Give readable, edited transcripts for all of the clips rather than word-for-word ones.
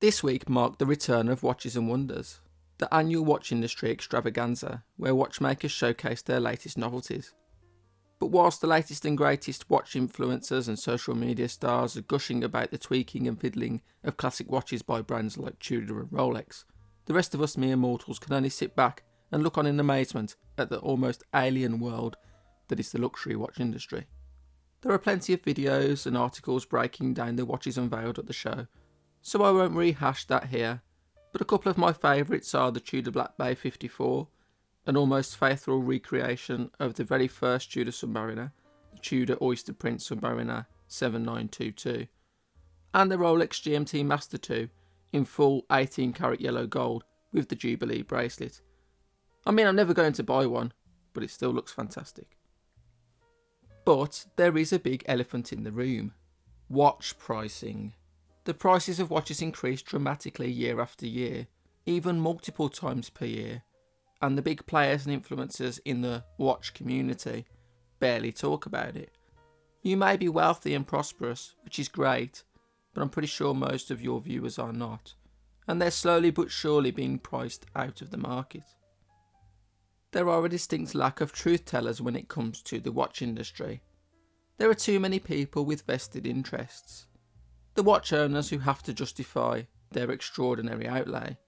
This week marked the return of Watches and Wonders, the annual watch industry extravaganza where watchmakers showcase their latest novelties. But whilst the latest and greatest watch influencers and social media stars are gushing about the tweaking and fiddling of classic watches by brands like Tudor and Rolex, the rest of us mere mortals can only sit back and look on in amazement at the almost alien world that is the luxury watch industry. There are plenty of videos and articles breaking down the watches unveiled at the show, so I won't rehash that here, but a couple of my favourites are the Tudor Black Bay 54, an almost faithful recreation of the very first Tudor Submariner, the Tudor Oyster Print Submariner 7922, and the Rolex GMT Master 2 in full 18 karat yellow gold with the Jubilee bracelet. I mean, I'm never going to buy one, but it still looks fantastic. But there is a big elephant in the room: watch pricing. The prices of watches increase dramatically year after year, even multiple times per year, and the big players and influencers in the watch community barely talk about it. You may be wealthy and prosperous, which is great, but I'm pretty sure most of your viewers are not, and they're slowly but surely being priced out of the market. There are a distinct lack of truth tellers when it comes to the watch industry. There are too many people with vested interests. The watch owners who have to justify their extraordinary outlay,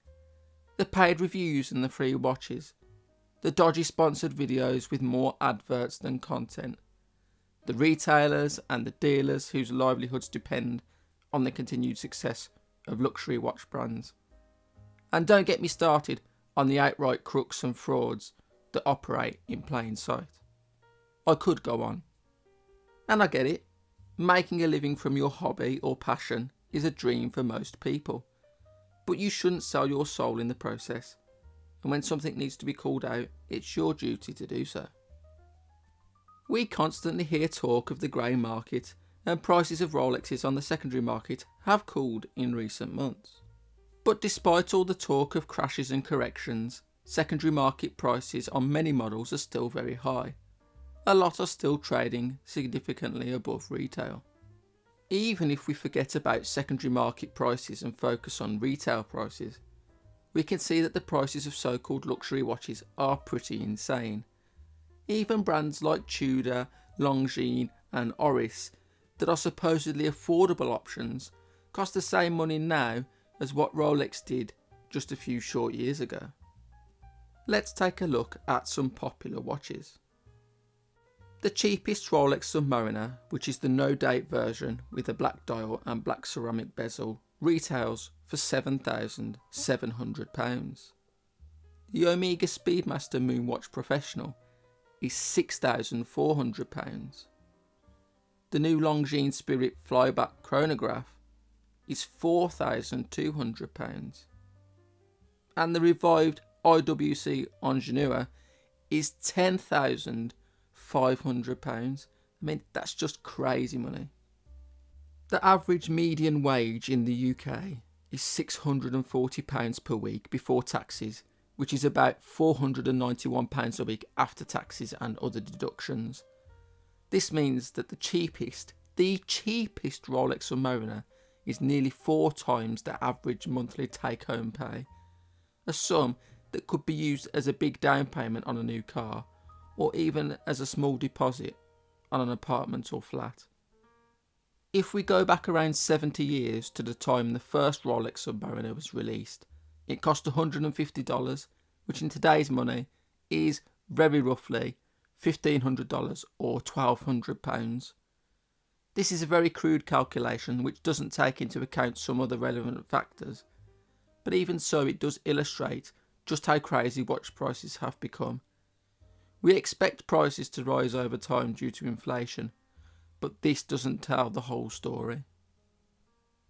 the paid reviews and the free watches, the dodgy sponsored videos with more adverts than content, the retailers and the dealers whose livelihoods depend on the continued success of luxury watch brands. And don't get me started on the outright crooks and frauds that operate in plain sight. I could go on. And I get it. Making a living from your hobby or passion is a dream for most people. But you shouldn't sell your soul in the process. And when something needs to be called out, it's your duty to do so. We constantly hear talk of the grey market, and prices of Rolexes on the secondary market have cooled in recent months. But despite all the talk of crashes and corrections, secondary market prices on many models are still very high. A lot are still trading significantly above retail. Even if we forget about secondary market prices and focus on retail prices, we can see that the prices of so-called luxury watches are pretty insane. Even brands like Tudor, Longines and Oris that are supposedly affordable options cost the same money now as what Rolex did just a few short years ago. Let's take a look at some popular watches. The cheapest Rolex Submariner, which is the no-date version with a black dial and black ceramic bezel, retails for £7,700. The Omega Speedmaster Moonwatch Professional is £6,400. The new Longines Spirit Flyback Chronograph is £4,200. And the revived IWC Ingenua is £10,500. I mean, that's just crazy money. The average median wage in the UK is £640 per week before taxes, which is about £491 a week after taxes and other deductions. This means that the cheapest Rolex Submariner is nearly 4 times the average monthly take-home pay, a sum that could be used as a big down payment on a new car, or even as a small deposit on an apartment or flat. If we go back around 70 years to the time the first Rolex Submariner was released, it cost $150, which in today's money is very roughly $1,500 or £1,200. This is a very crude calculation which doesn't take into account some other relevant factors, but even so it does illustrate just how crazy watch prices have become. We expect prices to rise over time due to inflation, but this doesn't tell the whole story.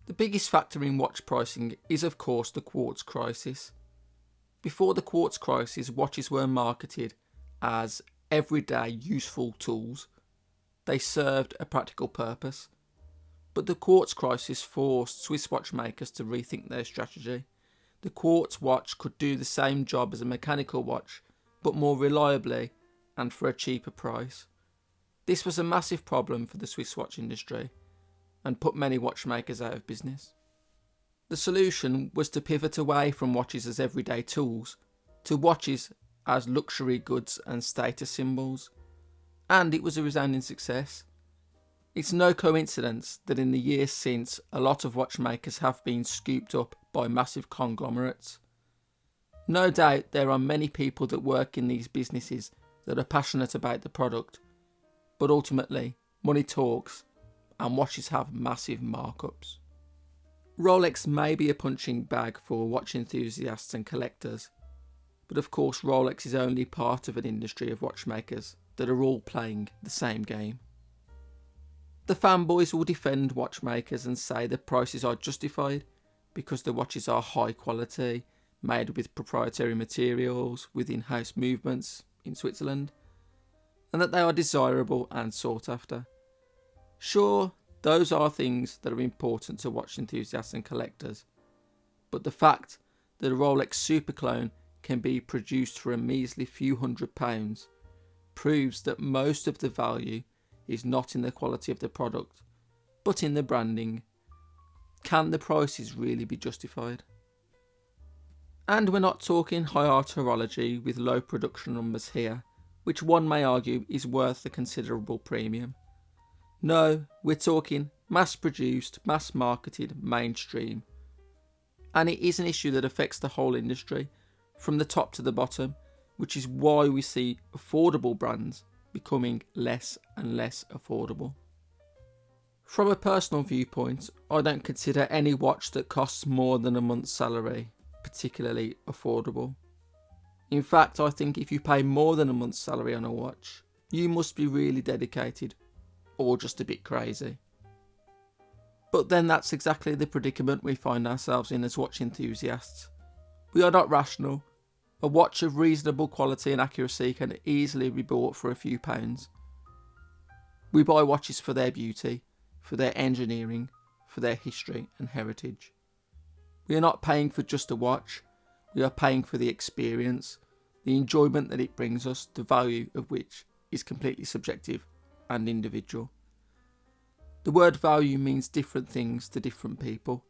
The biggest factor in watch pricing is of course the quartz crisis. Before the quartz crisis, watches were marketed as everyday useful tools. They served a practical purpose. But the quartz crisis forced Swiss watchmakers to rethink their strategy. The quartz watch could do the same job as a mechanical watch, but more reliably and for a cheaper price. This was a massive problem for the Swiss watch industry and put many watchmakers out of business. The solution was to pivot away from watches as everyday tools to watches as luxury goods and status symbols, and it was a resounding success. It's no coincidence that in the years since, a lot of watchmakers have been scooped up by massive conglomerates. No doubt there are many people that work in these businesses that are passionate about the product, but ultimately, money talks, and watches have massive markups. Rolex may be a punching bag for watch enthusiasts and collectors, but of course Rolex is only part of an industry of watchmakers that are all playing the same game. The fanboys will defend watchmakers and say the prices are justified because the watches are high quality, made with proprietary materials, with in-house movements in Switzerland, and that they are desirable and sought after. Sure, those are things that are important to watch enthusiasts and collectors, but the fact that a Rolex super clone can be produced for a measly few £100s proves that most of the value is not in the quality of the product, but in the branding. Can the prices really be justified? And we're not talking high art horology with low production numbers here, which one may argue is worth a considerable premium. No, we're talking mass-produced, mass-marketed, mainstream. And it is an issue that affects the whole industry, from the top to the bottom, which is why we see affordable brands becoming less and less affordable. From a personal viewpoint, I don't consider any watch that costs more than a month's salary particularly affordable. In fact, I think if you pay more than a month's salary on a watch, you must be really dedicated or just a bit crazy. But then that's exactly the predicament we find ourselves in as watch enthusiasts. We are not rational. A watch of reasonable quality and accuracy can easily be bought for a few pounds. We buy watches for their beauty, for their engineering, for their history and heritage. We are not paying for just a watch, we are paying for the experience, the enjoyment that it brings us, the value of which is completely subjective and individual. The word value means different things to different people.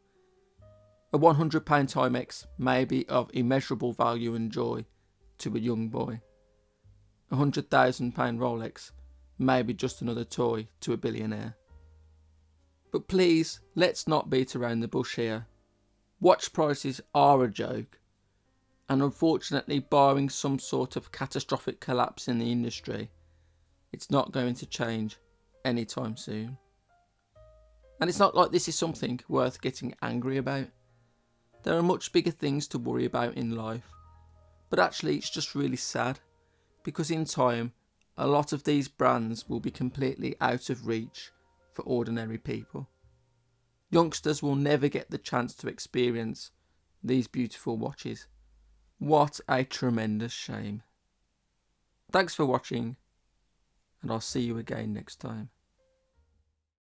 A £100 Timex may be of immeasurable value and joy to a young boy. A £100,000 Rolex may be just another toy to a billionaire. But please, let's not beat around the bush here. Watch prices are a joke, and unfortunately, barring some sort of catastrophic collapse in the industry, it's not going to change anytime soon. And it's not like this is something worth getting angry about. There are much bigger things to worry about in life, but actually it's just really sad, because in time, a lot of these brands will be completely out of reach for ordinary people. Youngsters will never get the chance to experience these beautiful watches. What a tremendous shame. Thanks for watching, and I'll see you again next time.